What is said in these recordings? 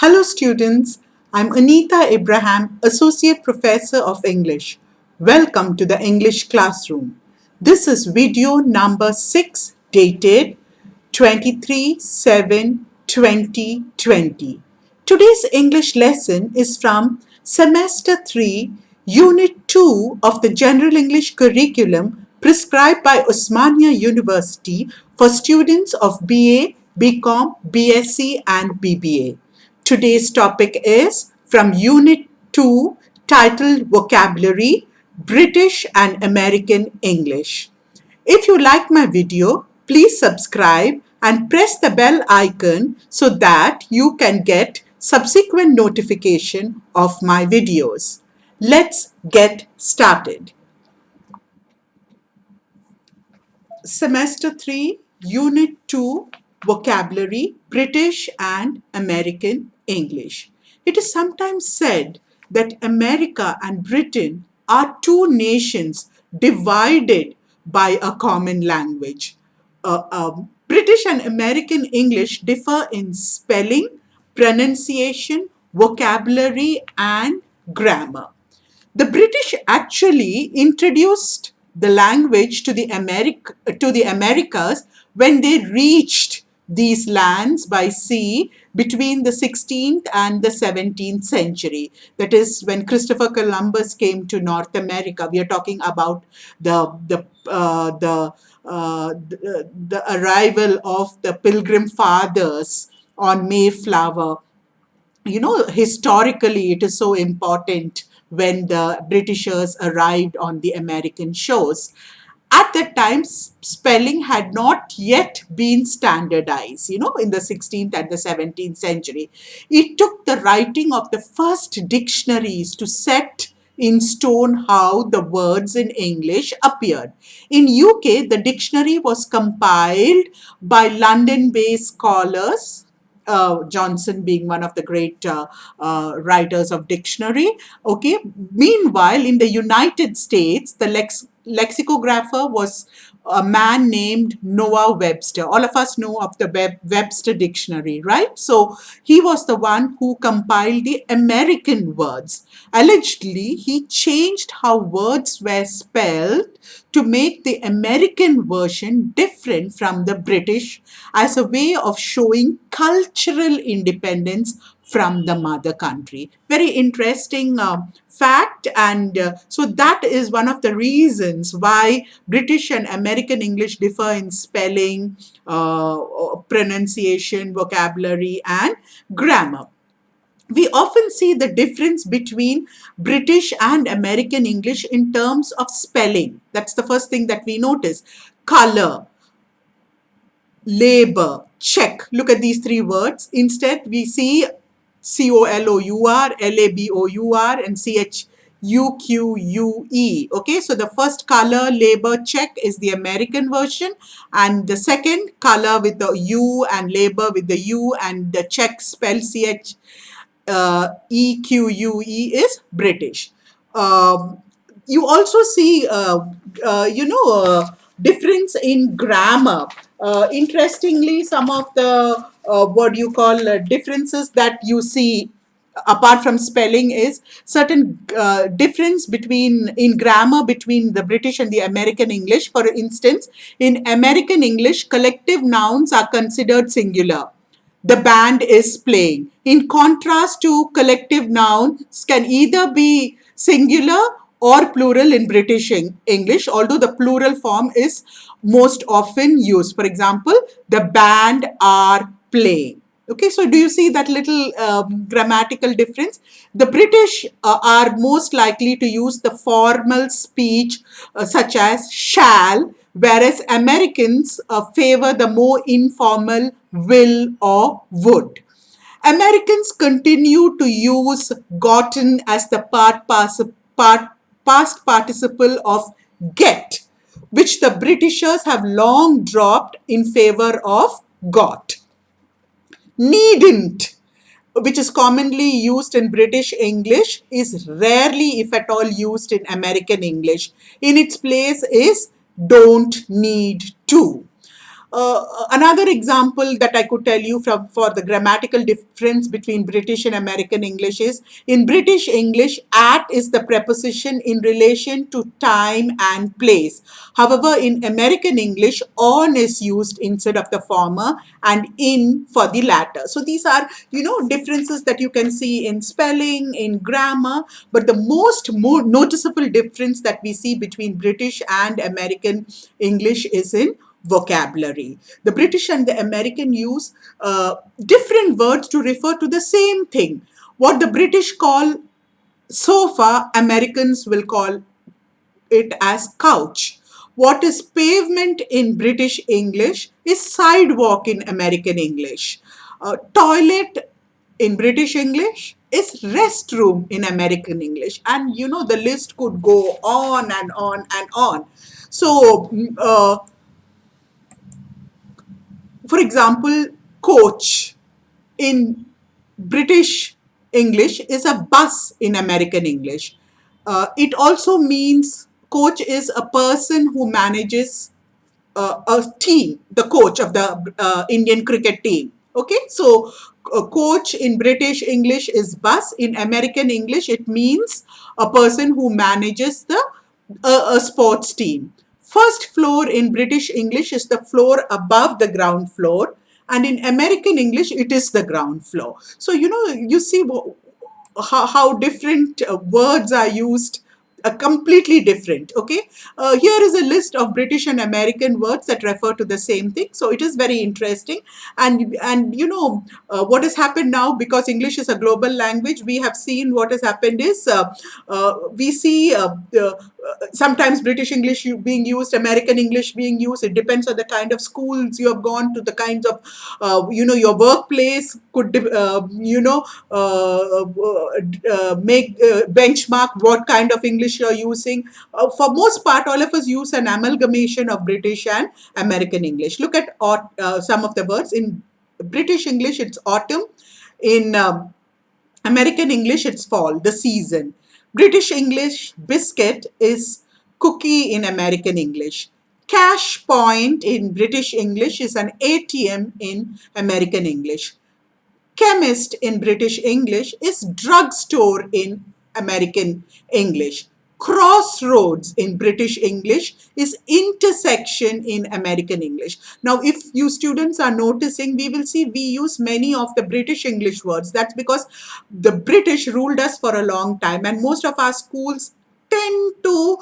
Hello students, I'm Anita Abraham, Associate Professor of English. Welcome to the English classroom. This is video number 6 dated 23/7/2020. Today's English lesson is from Semester 3, Unit 2 of the General English Curriculum prescribed by Osmania University for students of BA, BCom, BSc and BBA. Today's topic is from Unit 2 titled Vocabulary, British and American English. If you like my video, please subscribe and press the bell icon so that you can get subsequent notification of my videos. Let's get started. Semester 3, Unit 2, Vocabulary, British and American English. It is sometimes said that America and Britain are two nations divided by a common language. British and American English differ in spelling, pronunciation, vocabulary, and grammar. The British actually introduced the language to the Americas when they reached these lands by sea between the 16th and the 17th century. That is when Christopher Columbus came to North America. We are talking about the arrival of the Pilgrim Fathers on Mayflower. Historically, it is so important when the Britishers arrived on the American shores. At that time, spelling had not yet been standardized, in the 16th and the 17th century. It took the writing of the first dictionaries to set in stone how the words in English appeared. In UK, the dictionary was compiled by London-based scholars, Johnson being one of the great writers of dictionary. Okay. Meanwhile, in the United States, the lexicographer was a man named Noah Webster. All of us know of the Webster Dictionary, right? So he was the one who compiled the American words. Allegedly, he changed how words were spelled to make the American version different from the British as a way of showing cultural independence from the mother country. Very interesting fact, and so that is one of the reasons why British and American English differ in spelling, pronunciation, vocabulary, and grammar. We often see the difference between British and American English in terms of spelling. That's the first thing that we notice. Color, labor, check. Look at these three words. Instead, we see COLOUR, LABOUR, and CHUQUE. Okay, so the first color, labor, check is the American version, and the second color with the U and labor with the U and the check spelled EQUE is British. You also see, difference in grammar. Interestingly, some of the differences that you see apart from spelling is certain difference in grammar between the British and the American English. For instance, in American English, collective nouns are considered singular. The band is playing. In contrast to collective nouns can either be singular or plural in British English, although the plural form is most often used. For example, the band are playing. Okay, so do you see that little grammatical difference? The British are most likely to use the formal speech such as shall, whereas Americans favor the more informal will or would. Americans continue to use gotten as the past participle of get, which the Britishers have long dropped in favor of got. Needn't, which is commonly used in British English, is rarely, if at all, used in American English. In its place is don't need to. Another example that I could tell you from for the grammatical difference between British and American English is, in British English, at is the preposition in relation to time and place. However, in American English, on is used instead of the former and in for the latter. So these are, differences that you can see in spelling, in grammar, but the most more noticeable difference that we see between British and American English is in vocabulary. The British and the American use different words to refer to the same thing. What the British call sofa, Americans will call it as couch. What is pavement in British English is sidewalk in American English. Toilet in British English is restroom in American English. And the list could go on and on and on. So, for example, coach in British English is a bus in American English. It also means coach is a person who manages a team, the coach of the Indian cricket team. Okay, so coach in British English is bus. In American English, it means a person who manages a sports team. First floor in British English is the floor above the ground floor, and in American English, it is the ground floor. So, you see how different words are used, completely different. Okay, here is a list of British and American words that refer to the same thing, so it is very interesting. And what has happened now, because English is a global language, we have seen what has happened is, we see sometimes British English being used, American English being used. It depends on the kind of schools you have gone to, the kinds of your workplace could make benchmark what kind of English you're using. For most part, all of us use an amalgamation of British and American English. Look at some of the words. In British English, it's autumn. In American English, it's fall, the season. British English, biscuit is cookie in American English. Cash point in British English is an ATM in American English. Chemist in British English is drugstore in American English. Crossroads in British English is intersection in American English. Now, if you students are noticing, we will see we use many of the British English words. That's because the British ruled us for a long time, and most of our schools tend to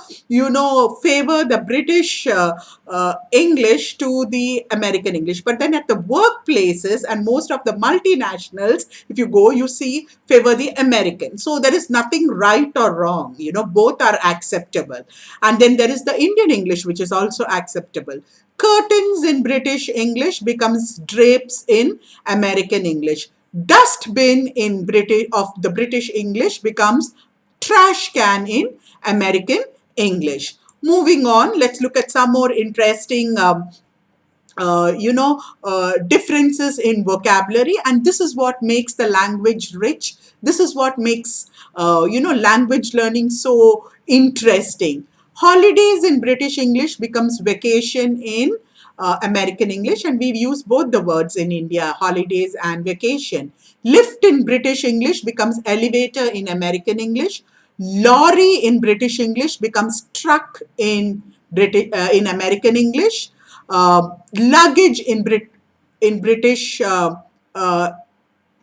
favor the British English to the American English. But then at the workplaces and most of the multinationals, if you go, you see favor the American. So there is nothing right or wrong, both are acceptable. And then there is the Indian English, which is also acceptable. Curtains in British English becomes drapes in American English. Dustbin in the British English becomes trash can in American English. Moving on, let's look at some more interesting differences in vocabulary, and this is what makes the language rich. This is what makes language learning so interesting. Holidays in British English becomes vacation in American English, and we use both the words in India, holidays and vacation. Lift in British English becomes elevator in American English. Lorry in British English becomes truck in American English. Luggage in British uh,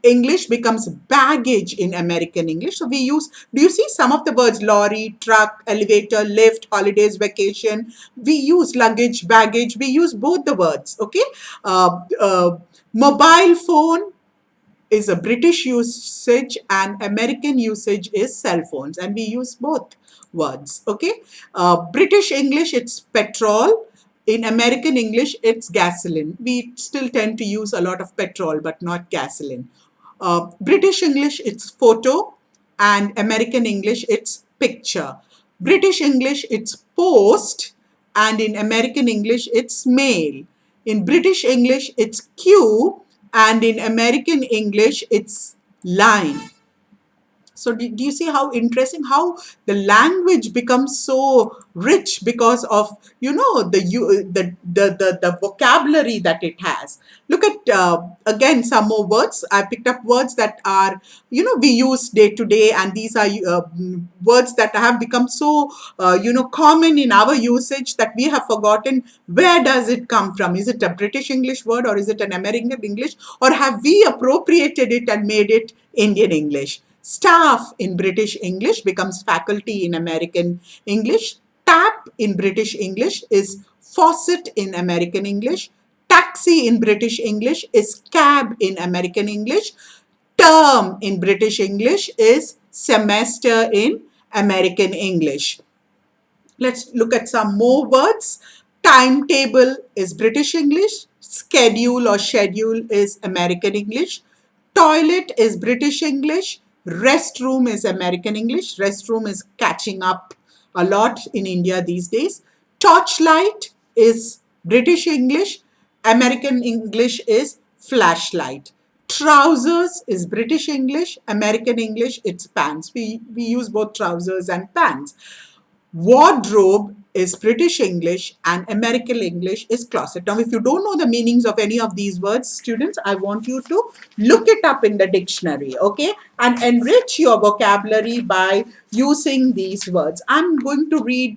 English becomes baggage in American English. So we use, do you see some of the words, lorry, truck, elevator, lift, holidays, vacation? We use luggage, baggage, we use both the words, okay? Mobile phone is a British usage and American usage is cell phones, and we use both words, okay? British English, it's petrol. In American English, it's gasoline. We still tend to use a lot of petrol, but not gasoline. British English, it's photo, and American English, it's picture. British English, it's post, and in American English, it's mail. In British English, it's queue, and in American English, it's line. So do you see how interesting, how the language becomes so rich because of, you know, the vocabulary that it has. Look at again some more words. I picked up words that are, you know, we use day to day, and these are words that have become so you know, common in our usage that we have forgotten where does it come from. Is it a British English word, or is it an American English, or have we appropriated it and made it Indian English? Staff in British English becomes faculty in American English. Tap in British English is faucet in American English. Taxi in British English is cab in American English. Term in British English is semester in American English. Let's look at some more words. Timetable is British English. Schedule or schedule is American English. Toilet is British English. Restroom is American English. Restroom is catching up a lot in India these days. Torchlight is British English. American English is flashlight. Trousers is British English. American English, it's pants. We use both trousers and pants. Wardrobe is British English and American English is closet. Now, if you don't know the meanings of any of these words, students, I want you to look it up in the dictionary, okay? And enrich your vocabulary by using these words. I'm going to read,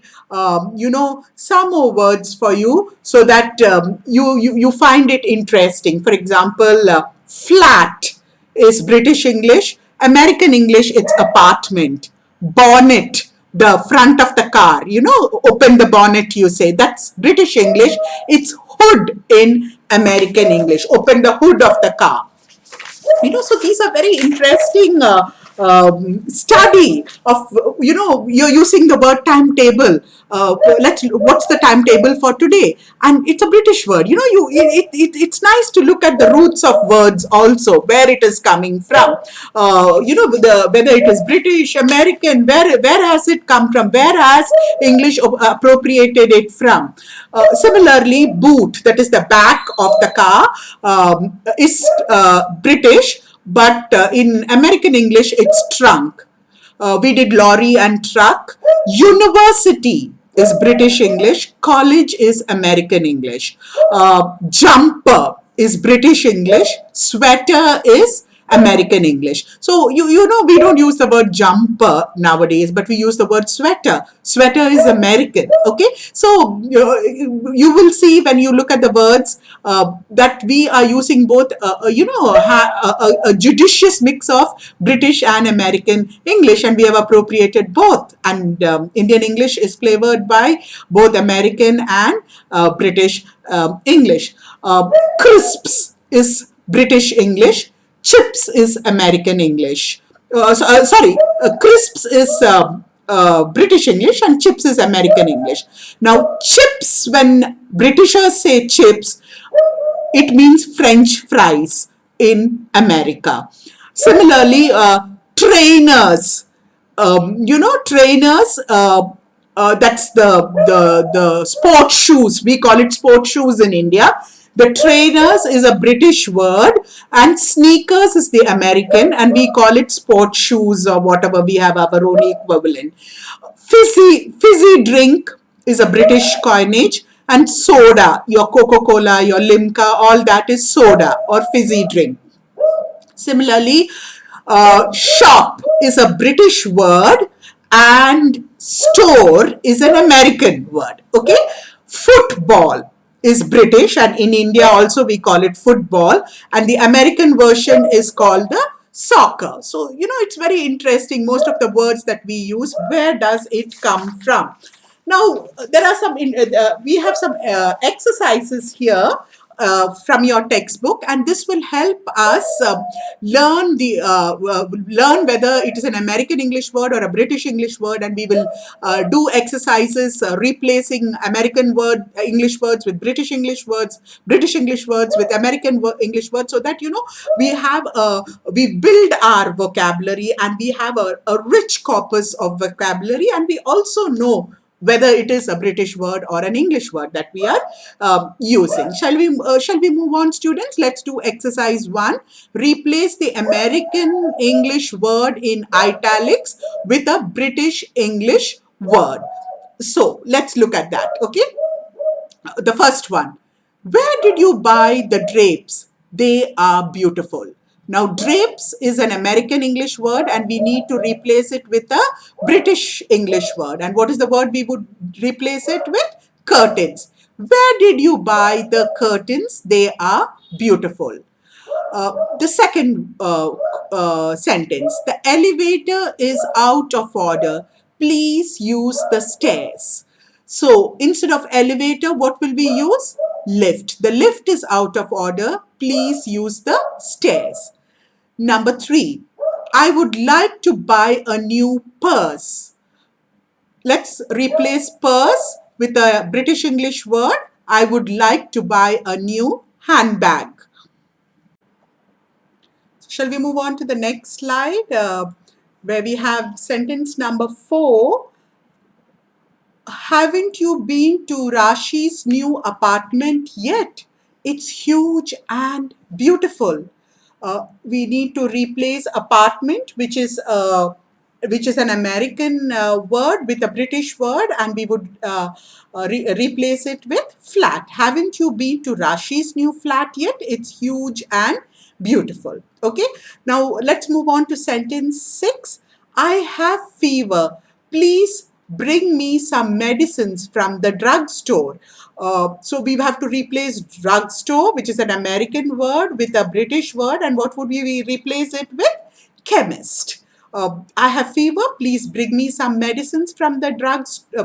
you know, some more words for you so that you find it interesting. For example, flat is British English. American English, it's apartment. Bonnet, the front of the car, you know, open the bonnet, you say. That's British English. It's hood in American English. Open the hood of the car. You know, so these are very interesting study of, you know, you're using the word timetable. What's the timetable for today? And it's a British word. You know, it's nice to look at the roots of words also, where it is coming from. You know, whether it is British, American, where has it come from? Where has English appropriated it from? Similarly, boot, that is the back of the car, is British, but in American English, it's trunk. We did lorry and truck. University is British English. College is American English. Jumper is British English. Sweater is American English. So, you know, we don't use the word jumper nowadays, but we use the word sweater. Sweater is American, okay? So, you will see when you look at the words that we are using both, you know, a judicious mix of British and American English, and we have appropriated both. And Indian English is flavored by both American and British English. Crisps is British English. Chips is American English. Crisps is British English and chips is American English. Now, chips, when Britishers say chips, it means French fries in America. Similarly, trainers, you know, trainers, that's the sports shoes. We call it sports shoes in India. The trainers is a British word and sneakers is the American, and we call it sports shoes or whatever. We have our own equivalent. Fizzy drink is a British coinage, and soda, your Coca-Cola, your Limca, all that is soda or fizzy drink. Similarly, shop is a British word and store is an American word. Okay, football is British, and in India also we call it football, and the American version is called the soccer. So, you know, it's very interesting. Most of the words that we use, where does it come from? Now, there are some, we have some exercises here from your textbook, and this will help us learn whether it is an American English word or a British English word, and we will do exercises replacing American English words with British English words, British English words with American English words, so that, you know, we build our vocabulary and we have a rich corpus of vocabulary, and we also know whether it is a British word or an English word that we are using. Shall we move on, students? Let's do exercise 1. Replace the American English word in italics with a British English word. So let's look at that. Okay, the first one. Where did you buy the drapes? They are beautiful. Now, drapes is an American English word and we need to replace it with a British English word. And what is the word we would replace it with? Curtains. Where did you buy the curtains? They are beautiful. The second sentence, the elevator is out of order. Please use the stairs. So instead of elevator, what will we use? Lift. The lift is out of order. Please use the stairs. Number 3, I would like to buy a new purse. Let's replace purse with a British English word. I would like to buy a new handbag. Shall we move on to the next slide where we have sentence number 4. Haven't you been to Rashi's new apartment yet? It's huge and beautiful. We need to replace apartment, which is an American word with a British word, and we would replace it with flat. Haven't you been to Rashi's new flat yet? It's huge and beautiful. Okay. Now let's move on to sentence 6. I have fever. Please bring me some medicines from the drugstore. So we have to replace drugstore, which is an American word, with a British word. And what would we replace it with? Chemist. I have fever. Please bring me some medicines from the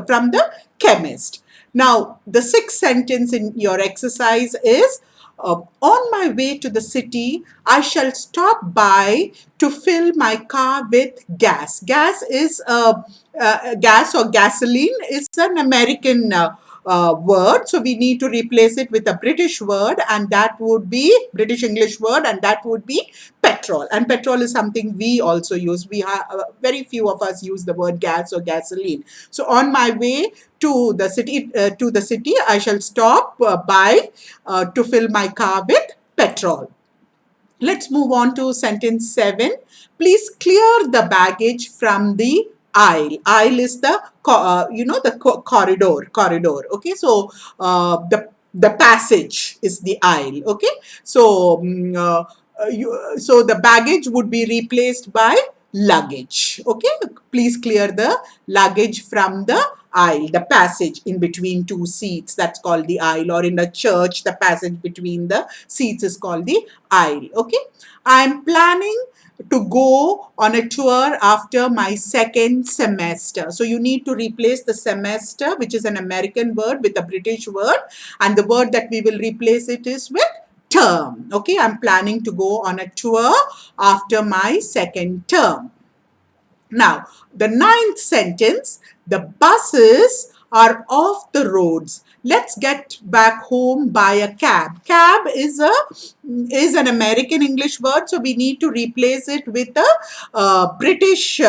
from the chemist. Now, the sixth sentence in your exercise is, on my way to the city, I shall stop by to fill my car with gas. Gas or gasoline is an American word. So we need to replace it with a British word, and that would be British English word, and that would be petrol. And petrol is something we also use. We have very few of us use the word gas or gasoline. So on my way to the city, I shall stop by to fill my car with petrol. Let's move on to sentence 7. Please clear the baggage from the aisle. Aisle is the corridor. Okay, so the passage is the aisle. Okay, so so the baggage would be replaced by luggage. Okay, please clear the luggage from the aisle, the passage in between two seats, that's called the aisle. Or in a church, the passage between the seats is called the aisle. Okay, I'm planning to go on a tour after my second semester. So you need to replace the semester, which is an American word, with a British word, and the word that we will replace it is with term. Okay, I'm planning to go on a tour after my second term. Now, the ninth sentence, the buses are off the roads. Let's get back home by a cab. Cab is an American English word, so we need to replace it with a British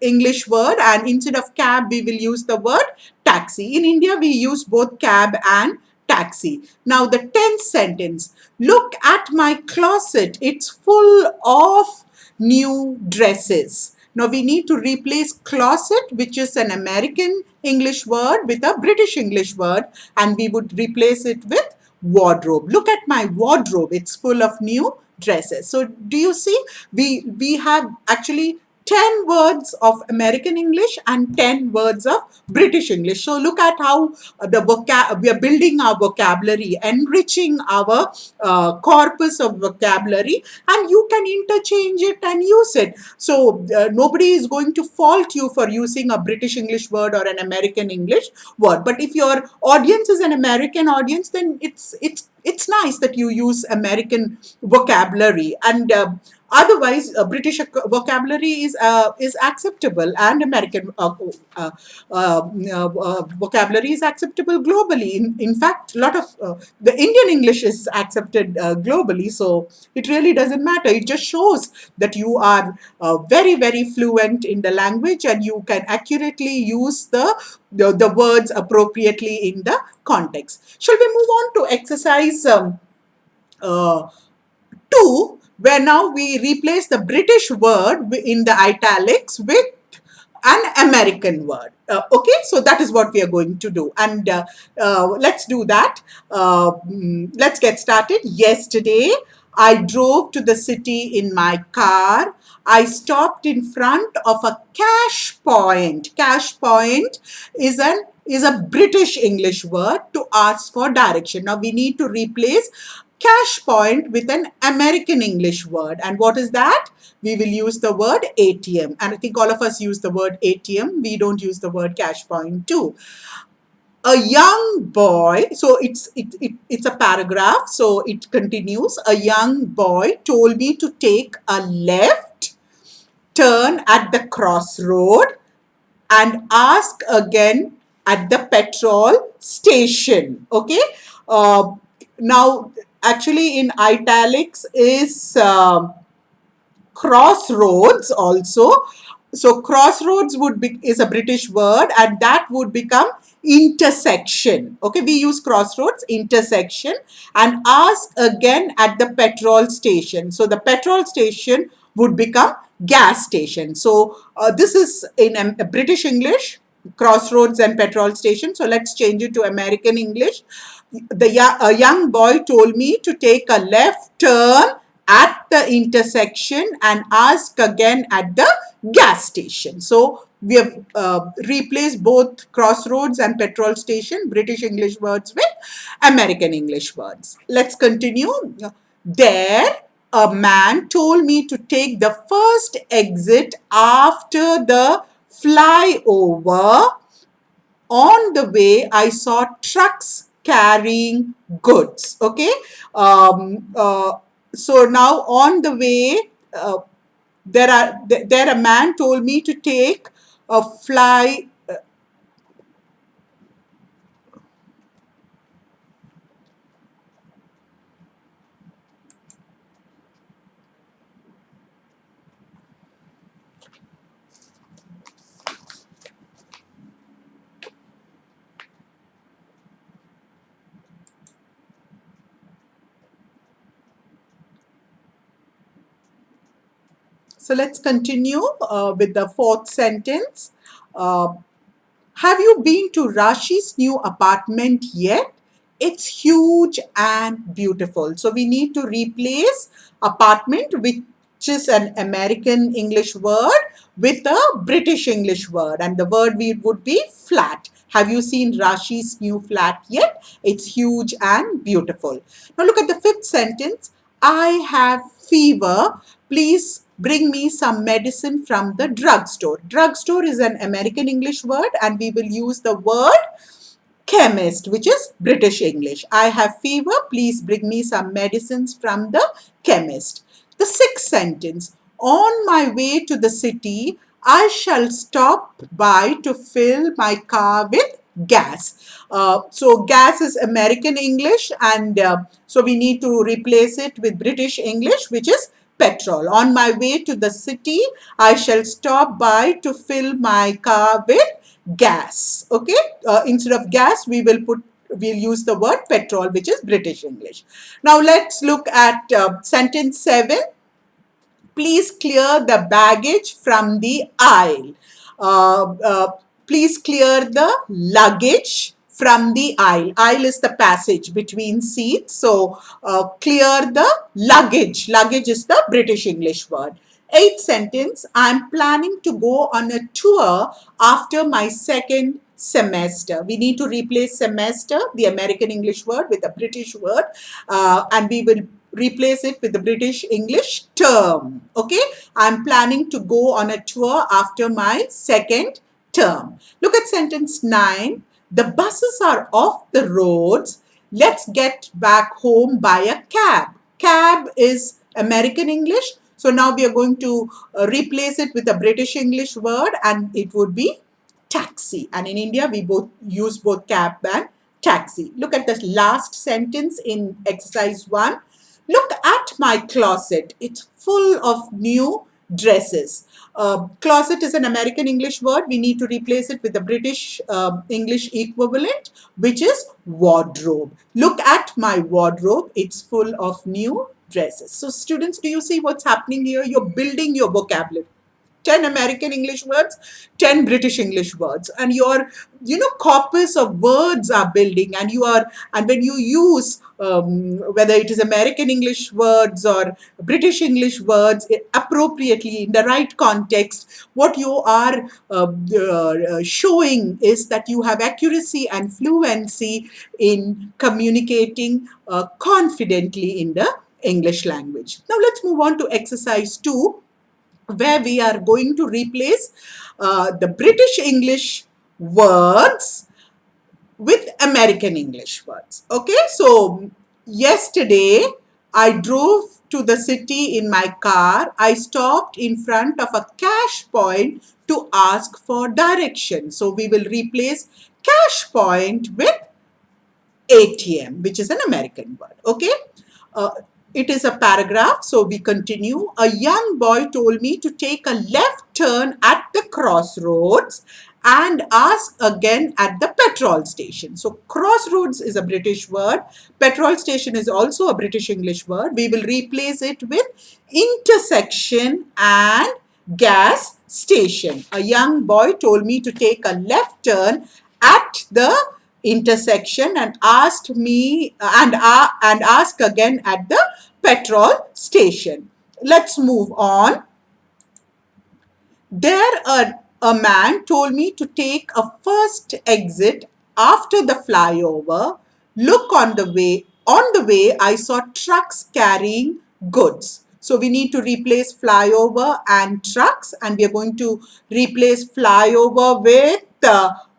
English word, and instead of cab, we will use the word taxi. In India, we use both cab and taxi. Now, the 10th sentence, look at my closet. It's full of new dresses. Now we need to replace closet, which is an American English word, with a British English word, and we would replace it with wardrobe. Look at my wardrobe. It's full of new dresses. So do you see, we have actually 10 words of American English and 10 words of British English. So look at how we are building our vocabulary, enriching our corpus of vocabulary, and you can interchange it and use it. So nobody is going to fault you for using a British English word or an American English word. But if your audience is an American audience, then it's it's nice that you use American vocabulary, and otherwise British vocabulary is acceptable, and American vocabulary is acceptable globally. In fact, a lot of the Indian English is accepted globally, so it really doesn't matter. It just shows that you are very, very fluent in the language, and you can accurately use the words appropriately in the context. Shall we move on to exercise uh, 2, where now we replace the British word in the italics with an American word. Okay, so that is what we are going to do. And let's do that. Let's get started. Yesterday, I drove to the city in my car. I stopped in front of a cash point. Cash point is a British English word to ask for direction. Now we need to replace cash point with an American English word. And what is that? We will use the word ATM. And I think all of us use the word ATM. We don't use the word cash point too. A young boy, so it's a paragraph, so it continues. A young boy told me to take a left turn at the crossroad and ask again at the petrol station. Okay. Now, actually, in italics is crossroads also. So crossroads would be is a British word, and that would become intersection. Okay, we use crossroads, intersection, and ask again at the petrol station. So the petrol station would become gas station. So this is in British English, crossroads and petrol station. So let's change it to American English. A young boy told me to take a left turn at the intersection and ask again at the gas station. So we have replaced both crossroads and petrol station, British English words, with American English words. Let's continue. There, a man told me to take the first exit after the flyover. On the way, I saw trucks carrying goods. Okay. So now on the way, there a man told me to take a fly. So let's continue with the fourth sentence. Uh, Have you been to Rashi's new apartment yet? It's huge and beautiful. So we need to replace apartment, which is an American English word, with a British English word. And the word would be flat. Have you seen Rashi's new flat yet? It's huge and beautiful. Now look at the fifth sentence. I have fever. Please bring me some medicine from the drugstore. Drugstore is an American English word, and we will use the word chemist, which is British English. I have fever. Please bring me some medicines from the chemist. The sixth sentence. On my way to the city, I shall stop by to fill my car with gas. So gas is American English, and so we need to replace it with British English, which is petrol. On my way to the city, I shall stop by to fill my car with gas. Okay. Instead of gas, we'll use the word petrol, which is British English. Now let's look at sentence 7. Please clear the baggage from the aisle. Please clear the luggage from the aisle. Aisle is the passage between seats. So clear the luggage. Luggage is the British English word. Eighth sentence. I'm planning to go on a tour after my second semester. We need to replace semester, the American English word, with a British word, and we will replace it with the British English term. Okay, I'm planning to go on a tour after my second term. Look at sentence 9. The buses are off the roads. let's get back home by a cab. Cab is American English. So now we are going to replace it with a British English word, and it would be taxi. And in India, we both use both cab and taxi. Look at the last sentence in exercise 1. Look at my closet. It's full of new dresses. Closet is an American English word. We need to replace it with the British English equivalent, which is wardrobe. Look at my wardrobe. It's full of new dresses. So students, do you see what's happening here? You're building your vocabulary. 10 American English words, 10 British English words, and your corpus of words are building, and when you use whether it is American English words or British English words appropriately in the right context, what you are showing is that you have accuracy and fluency in communicating confidently in the English language. Now let's move on to exercise 2, where we are going to replace the British English words with American English words. Okay, so yesterday I drove to the city in my car. I stopped in front of a cash point to ask for direction. So we will replace cash point with ATM, which is an American word. Okay. It is a paragraph, so we continue. A young boy told me to take a left turn at the crossroads and ask again at the petrol station. So crossroads is a British word. Petrol station is also a British English word. We will replace it with intersection and gas station. A young boy told me to take a left turn at the intersection and asked me and ask again at the petrol station. Let's move on. A man told me to take a first exit after the flyover. Look on the way. On the way, I saw trucks carrying goods. So we need to replace flyover and trucks, and we are going to replace flyover with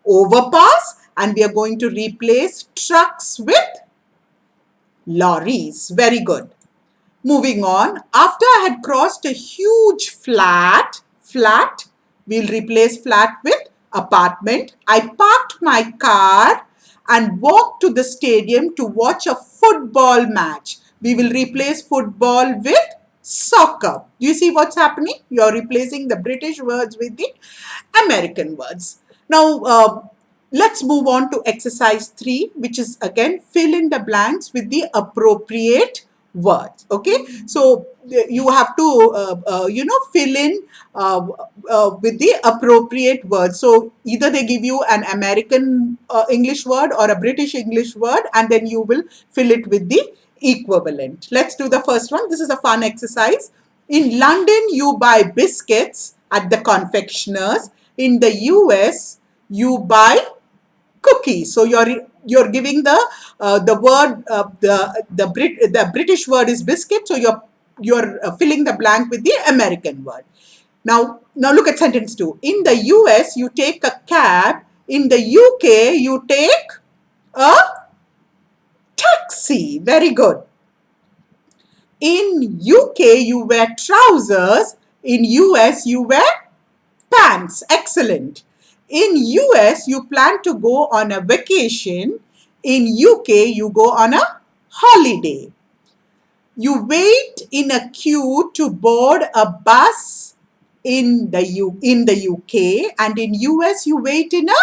overpass, and we are going to replace trucks with lorries. Very good. Moving on, after I had crossed a huge flat, we'll replace flat with apartment. I parked my car and walked to the stadium to watch a football match. We will replace football with soccer. Do you see what's happening? You're replacing the British words with the American words. Now, let's move on to exercise 3, which is again fill in the blanks with the appropriate words. Okay, so you have to fill in with the appropriate words. So either they give you an American English word or a British English word, and then you will fill it with the equivalent. Let's do the first one. This is a fun exercise. In London, you buy biscuits at the confectioner's. In the US, you buy cookies. So you're giving the word the British word is biscuit. So you're filling the blank with the American word. Now look at sentence 2. In the US, you take a cab. In the UK, you take a taxi. Very good. In UK, you wear trousers. In US, you wear pants. Excellent. In US, you plan to go on a vacation. In UK, you go on a holiday. You wait in a queue to board a bus in the UK, and in US, you wait in a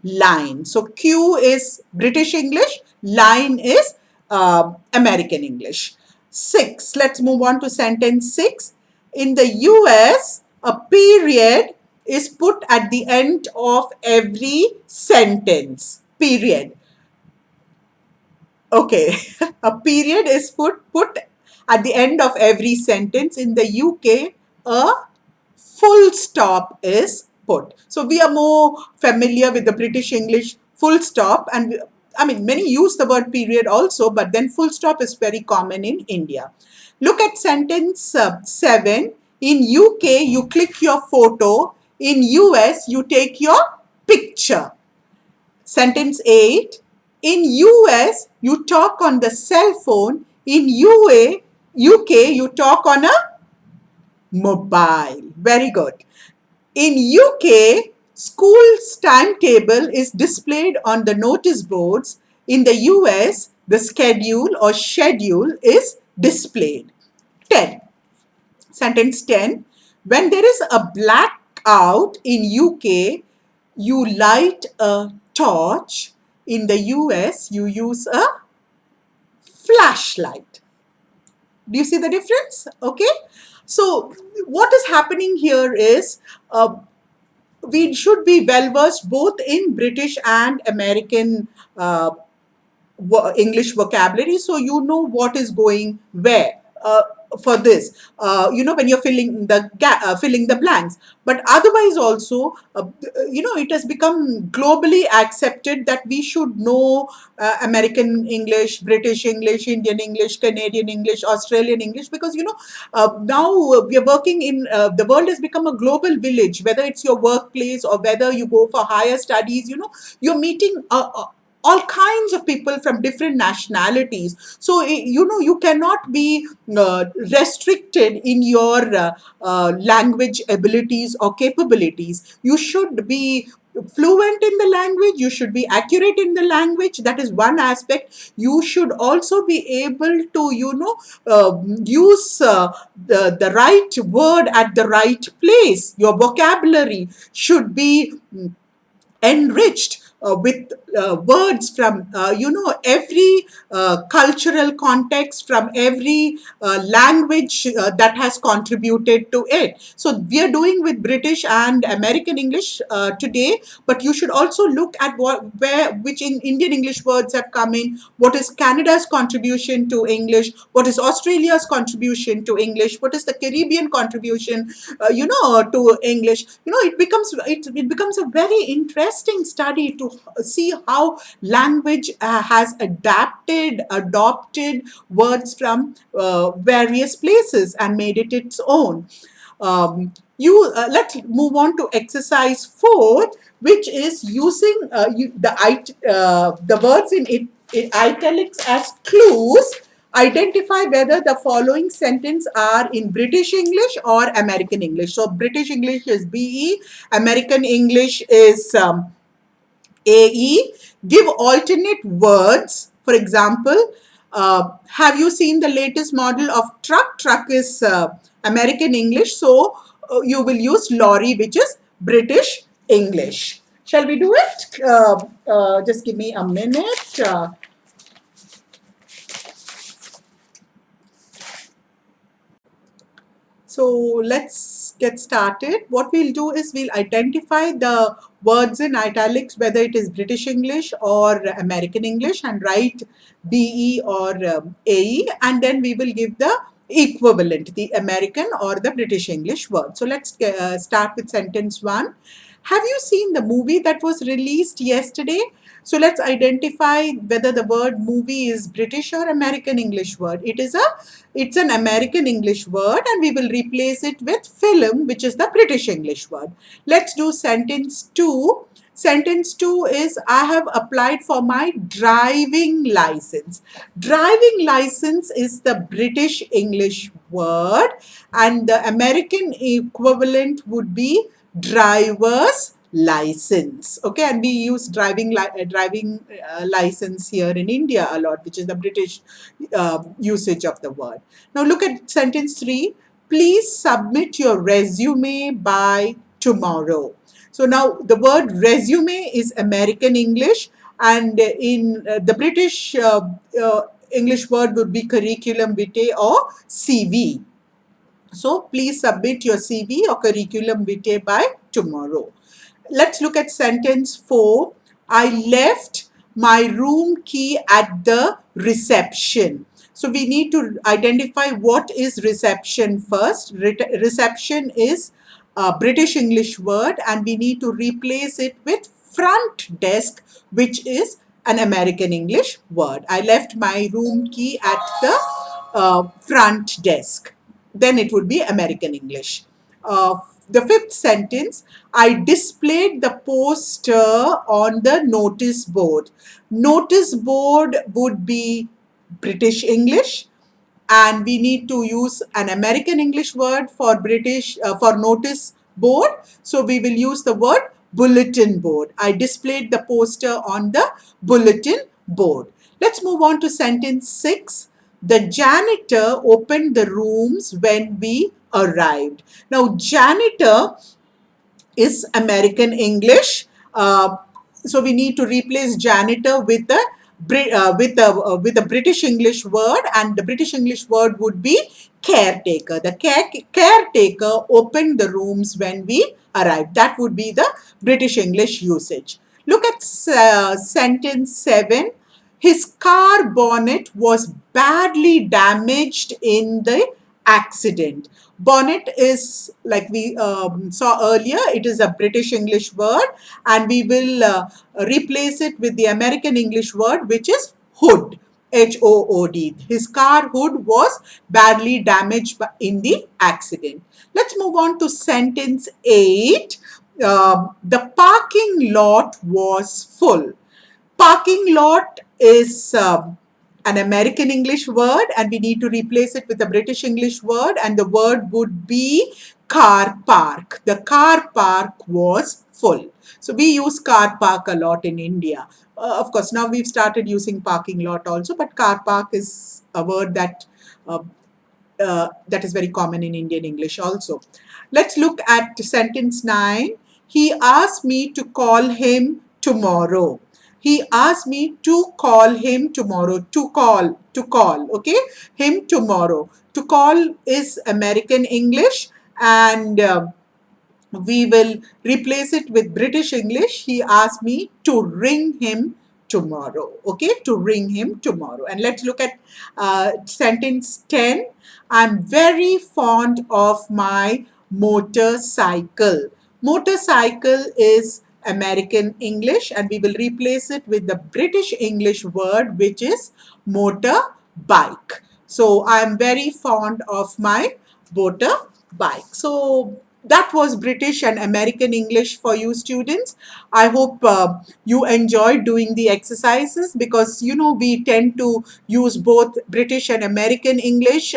line. So queue is British English, line is American English. 6. Let's move on to sentence 6. In the US, a period is put at the end of every sentence. Period. Okay. A period is put at the end of every sentence. In the UK, a full stop is put. So we are more familiar with the British English full stop, and many use the word period also, but then full stop is very common in India. Look at sentence 7. In UK, you click your photo. In US, you take your picture. Sentence 8. In US, you talk on the cell phone. In UK, you talk on a mobile. Very good. In UK, school's timetable is displayed on the notice boards. In the US, the schedule or schedule is displayed. 10. Sentence 10. When there is a blackout in UK, you light a torch. In the US, you use a flashlight. Do you see the difference? Okay. So what is happening here is we should be well versed both in British and American English vocabulary, so you know what is going where. For this, when you're filling the blanks, but otherwise also, it has become globally accepted that we should know American English, British English, Indian English, Canadian English, Australian English, because now we are working in the world has become a global village. Whether it's your workplace or whether you go for higher studies, you're meeting all kinds of people from different nationalities. So, you cannot be restricted in your language abilities or capabilities. You should be fluent in the language, you should be accurate in the language. That is one aspect. You should also be able to use the right word at the right place. Your vocabulary should be enriched with words from every cultural context, from every language that has contributed to it. So we are doing with British and American English today, but you should also look at which Indian English words have come in, what is Canada's contribution to English, what is Australia's contribution to English, what is the Caribbean contribution to English. It becomes a very interesting study to see how language has adopted words from various places and made it its own. Let's move on to exercise 4, which is using the words in italics as clues. Identify whether the following sentence are in British English or American English. So British English is BE, American English is AE. Give alternate words. For example, have you seen the latest model of truck? Truck is American English. So you will use lorry, which is British English. Shall we do it? Just give me a minute. So let's get started. What we'll do is we'll identify the words in italics, whether it is British English or American English, and write BE or AE, and then we will give the equivalent, the American or the British English word. So let's start with sentence 1. Have you seen the movie that was released yesterday? So let's identify whether the word movie is British or American English word. It's an American English word, and we will replace it with film, which is the British English word. Let's do sentence 2. Sentence 2 is, I have applied for my driving license. Driving license is the British English word, and the American equivalent would be driver's license. Okay, and we use driving license here in India a lot, which is the British usage of the word. Now look at sentence 3. Please submit your resume by tomorrow. So now the word resume is American English, and in the British English word would be curriculum vitae or CV. So please submit your CV or curriculum vitae by tomorrow. Let's look at sentence 4. I left my room key at the reception. So we need to identify what is reception first. Reception is a British English word, and we need to replace it with front desk, which is an American English word. I left my room key at the front desk. Then it would be American English. The fifth sentence, I displayed the poster on the notice board. Notice board would be British English, and we need to use an American English word for British for notice board. So we will use the word bulletin board. I displayed the poster on the bulletin board. Let's move on to sentence 6. The janitor opened the rooms when we arrived. Now, janitor is American English. So we need to replace janitor with a with a British English word, and the British English word would be caretaker. The caretaker opened the rooms when we arrived. That would be the British English usage. Look at sentence 7. His car bonnet was badly damaged in the accident. Bonnet is, like we saw earlier, it is a British English word, and we will replace it with the American English word, which is hood. Hood. His car hood was badly damaged in the accident. Let's move on to sentence 8. The parking lot was full. Parking lot is an American English word, and we need to replace it with a British English word, and the word would be car park. The car park was full. So we use car park a lot in India. Of course, now we've started using parking lot also, but car park is a word uh, that is very common in Indian English also. Let's look at sentence 9. He asked me to call him tomorrow. He asked me to call him tomorrow. To call, okay? Him tomorrow. To call is American English, and we will replace it with British English. He asked me to ring him tomorrow. Okay, to ring him tomorrow. And let's look at sentence 10. I'm very fond of my motorcycle. Motorcycle is American English, and we will replace it with the British English word, which is motorbike. So I'm very fond of my motorbike. So that was British and American English for you students. I hope you enjoyed doing the exercises, because you know we tend to use both British and American English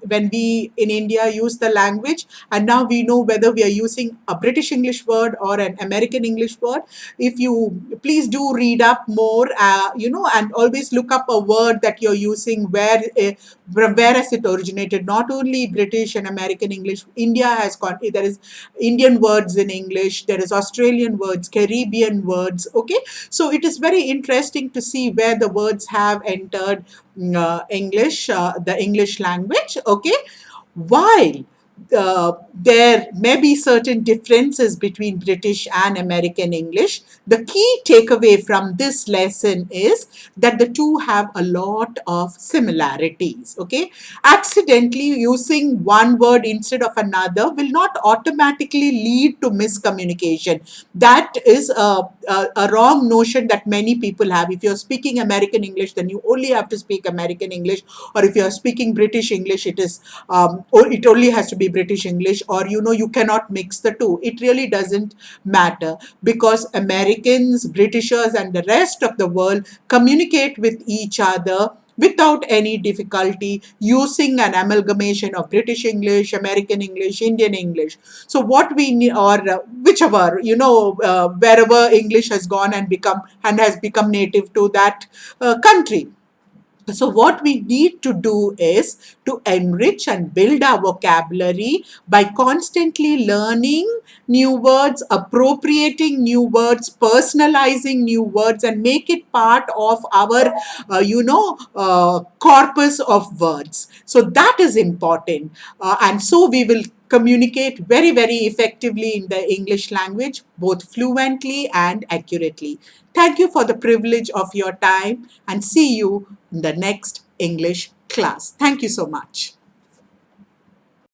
when we in India use the language, and now we know whether we are using a British English word or an American English word. If you please do read up more, and always look up a word that you're using, where has it originated. Not only British and American English, India has got, there is Indian words in English, there is Australian words, Caribbean words, okay? So it is very interesting to see where the words have entered the English language, okay? While there may be certain differences between British and American English, the key takeaway from this lesson is that the two have a lot of similarities. Okay, accidentally using one word instead of another will not automatically lead to miscommunication. That is a wrong notion that many people have. If you're speaking American English, then you only have to speak American English, or if you're speaking British English, or it only has to be British English, or you cannot mix the two. It really doesn't matter, because Americans, Britishers, and the rest of the world communicate with each other without any difficulty, using an amalgamation of British English, American English, Indian English. So what we need, or whichever, wherever English has gone and has become native to that country. So what we need to do is to enrich and build our vocabulary by constantly learning new words, appropriating new words, personalizing new words, and make it part of our, corpus of words. So that is important. And so we will communicate very, very effectively in the English language, both fluently and accurately. Thank you for the privilege of your time, and see you in the next English class. Thank you so much.